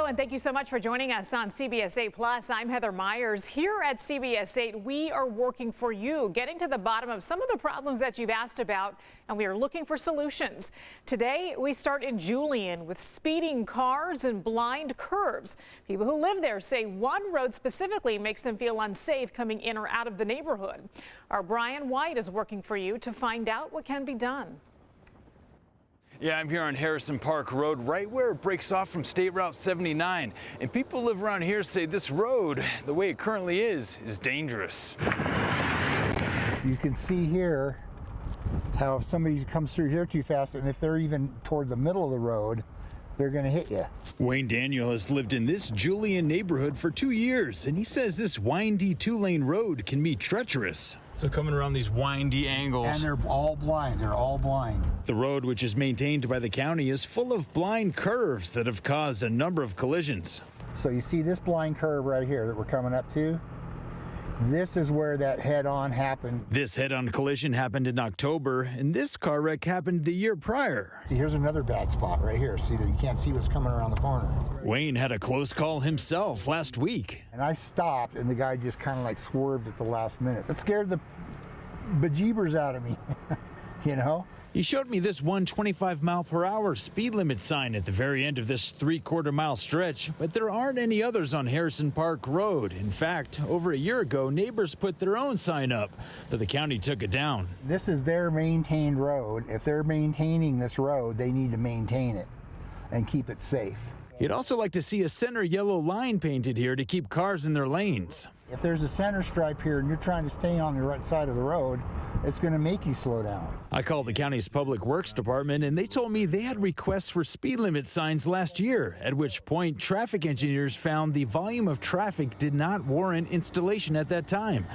and thank you so much for joining us on CBS 8 Plus. I'm Heather Myers. Here at CBS 8, we are working for you, getting to the bottom of some of the problems that you've asked about, and we are looking for solutions. Today, we start in Julian with speeding cars and blind curves. People who live there say one road specifically makes them feel unsafe coming in or out of the neighborhood. Our Brian White is working for you to find out what can be done. Yeah, I'm here on Harrison Park Road, right where it breaks off from State Route 79. And people who live around here say this road, the way it currently is dangerous. You can see here how if somebody comes through here too fast, and if they're even toward the middle of the road, they're going to hit you. Wayne Daniel has lived in this Julian neighborhood for 2 years, and he says this windy two-lane road can be treacherous. So coming around these windy angles. And they're all blind. They're all blind. The road, which is maintained by the county, is full of blind curves that have caused a number of collisions. So you see this blind curve right here that we're coming up to? This is where that head-on happened. This head-on collision happened in October, and this car wreck happened the year prior. See, here's another bad spot right here. See, that you can't see what's coming around the corner. Wayne had a close call himself last week. And I stopped, and the guy just kind of like swerved at the last minute. That scared the bejeebers out of me, you know? He showed me this 125-mile-per-hour speed limit sign at the very end of this three-quarter-mile stretch, but there aren't any others on Harrison Park Road. In fact, over a year ago, neighbors put their own sign up, but the county took it down. This is their maintained road. If they're maintaining this road, they need to maintain it and keep it safe. He'd also like to see a center yellow line painted here to keep cars in their lanes. If there's a center stripe here and you're trying to stay on the right side of the road, it's going to make you slow down. I called the county's public works department and they told me they had requests for speed limit signs last year, at which point traffic engineers found the volume of traffic did not warrant installation at that time.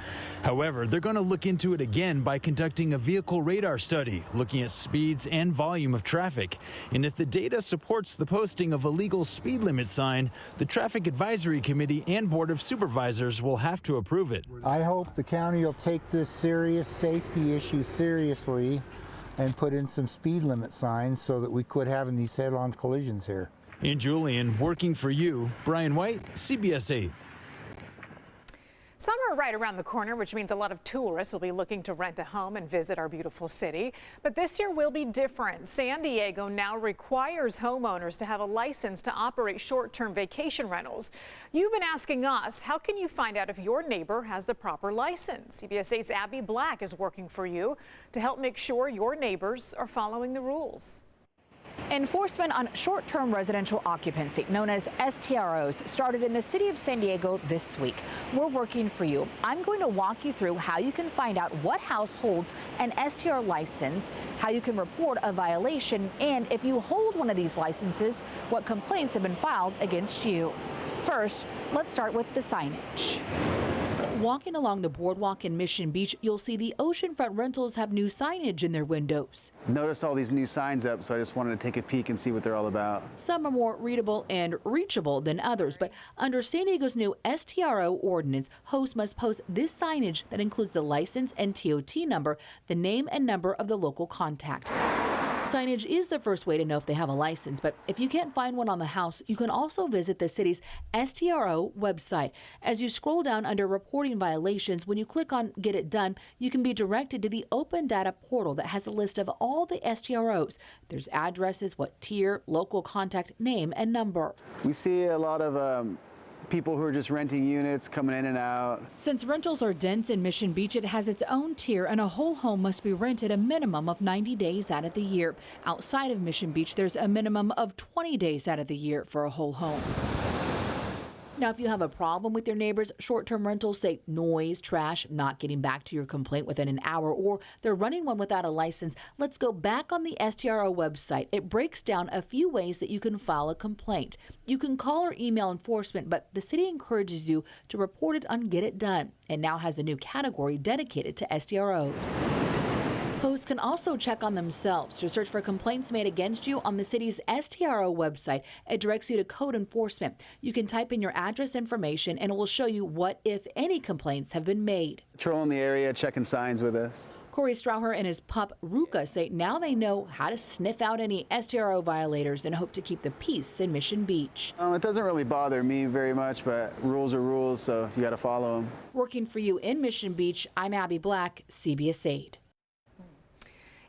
However, they're going to look into it again by conducting a vehicle radar study, looking at speeds and volume of traffic. And if the data supports the posting of a legal speed limit sign, the Traffic Advisory Committee and Board of Supervisors will have to approve it. I hope the county will take this serious safety issue seriously and put in some speed limit signs so that we quit having these head-on collisions here. In Julian, working for you, Brian White, CBS 8. Summer right around the corner, which means a lot of tourists will be looking to rent a home and visit our beautiful city. But this year will be different. San Diego now requires homeowners to have a license to operate short-term vacation rentals. You've been asking us, how can you find out if your neighbor has the proper license? CBS 8's Abby Black is working for you to help make sure your neighbors are following the rules. Enforcement on short-term residential occupancy, known as STROs, started in the city of San Diego this week. We're working for you. I'm going to walk you through how you can find out what house holds an STR license, how you can report a violation, and if you hold one of these licenses, what complaints have been filed against you. First, let's start with the signage. Walking along the boardwalk in Mission Beach, you'll see the oceanfront rentals have new signage in their windows. Noticed all these new signs up, so I just wanted to take a peek and see what they're all about. Some are more readable and reachable than others, but under San Diego's new STRO ordinance, hosts must post this signage that includes the license and TOT number, the name and number of the local contact. Signage is the first way to know if they have a license, but if you can't find one on the house, you can also visit the city's STRO website. As you scroll down under reporting violations, when you click on Get It Done, you can be directed to the open data portal that has a list of all the STROs. There's addresses, what tier, local contact, name, and number. We see a lot of people who are just renting units, coming in and out. Since rentals are dense in Mission Beach, it has its own tier, and a whole home must be rented a minimum of 90 days out of the year. Outside of Mission Beach, there's a minimum of 20 days out of the year for a whole home. Now, if you have a problem with your neighbors, short-term rentals say noise, trash, not getting back to your complaint within an hour, or they're running one without a license, let's go back on the STRO website. It breaks down a few ways that you can file a complaint. You can call or email enforcement, but the city encourages you to report it on Get It Done. It now has a new category dedicated to STROs. Hosts can also check on themselves to search for complaints made against you on the city's STRO website. It directs you to code enforcement. You can type in your address information and it will show you what, if any, complaints have been made. Patrolling the area, checking signs with us. Corey Strauher and his pup Ruka say now they know how to sniff out any STRO violators and hope to keep the peace in Mission Beach. It doesn't really bother me very much, but rules are rules, so you got to follow them. Working for you in Mission Beach, I'm Abby Black, CBS 8.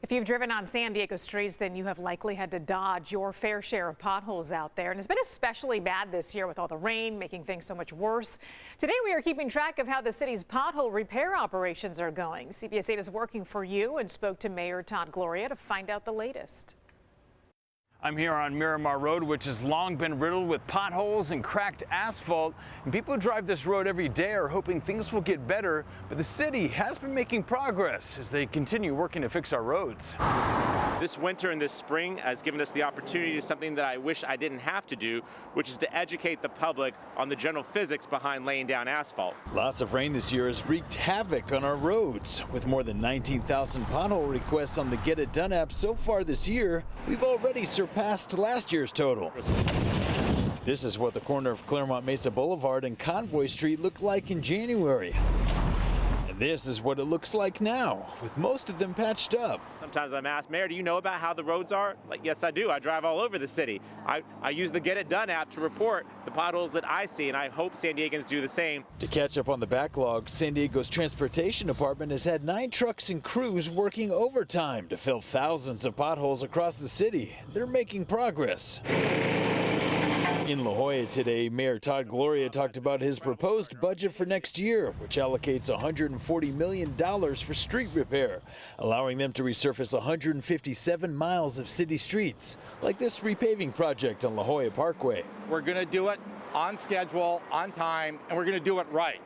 If you've driven on San Diego streets, then you have likely had to dodge your fair share of potholes out there. And it's been especially bad this year with all the rain, making things so much worse. Today, we are keeping track of how the city's pothole repair operations are going. CBS 8 is working for you and spoke to Mayor Todd Gloria to find out the latest. I'm here on Miramar Road, which has long been riddled with potholes and cracked asphalt. And people who drive this road every day are hoping things will get better, but the city has been making progress as they continue working to fix our roads. This winter and this spring has given us the opportunity to something that I wish I didn't have to do, which is to educate the public on the general physics behind laying down asphalt. Lots of rain this year has wreaked havoc on our roads. With more than 19,000 pothole requests on the Get It Done app so far this year, we've already surpassed last year's total. This is what the corner of Claremont Mesa Boulevard and Convoy Street looked like in January. And this is what it looks like now, with most of them patched up. Sometimes I'm asked, Mayor, do you know about how the roads are? Like, yes, I do. I drive all over the city. I use the Get It Done app to report the potholes that I see, and I hope San Diegans do the same. To catch up on the backlog, San Diego's Transportation Department has had 9 trucks and crews working overtime to fill thousands of potholes across the city. They're making progress. In La Jolla today, Mayor Todd Gloria talked about his proposed budget for next year, which allocates $140 million for street repair, allowing them to resurface 157 miles of city streets, like this repaving project on La Jolla Parkway. We're going to do it on schedule, on time, and we're going to do it right.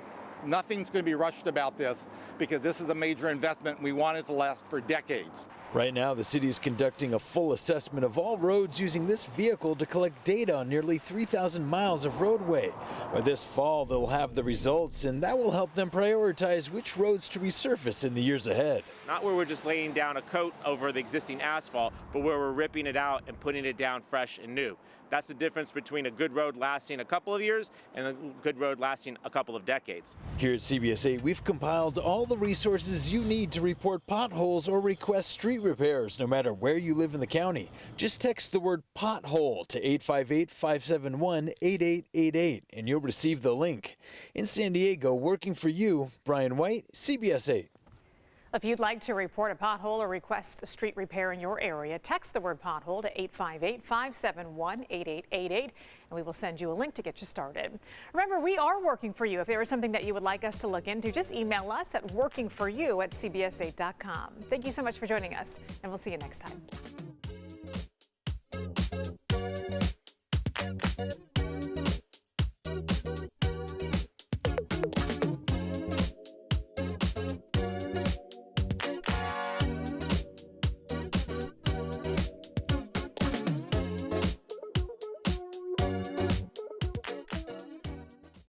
Nothing's going to be rushed about this because this is a major investment. We want it to last for decades. Right now, the city is conducting a full assessment of all roads using this vehicle to collect data on nearly 3,000 miles of roadway. By this fall, they'll have the results, and that will help them prioritize which roads to resurface in the years ahead. Not where we're just laying down a coat over the existing asphalt, but where we're ripping it out and putting it down fresh and new. That's the difference between a good road lasting a couple of years and a good road lasting a couple of decades. Here at CBS 8, we've compiled all the resources you need to report potholes or request street repairs, no matter where you live in the county. Just text the word pothole to 858-571-8888 and you'll receive the link. In San Diego, working for you, Brian White, CBS 8. If you'd like to report a pothole or request a street repair in your area, text the word pothole to 858-571-8888 and we will send you a link to get you started. Remember, we are working for you. If there is something that you would like us to look into, just email us at workingforyou@cbs8.com. Thank you so much for joining us, and we'll see you next time.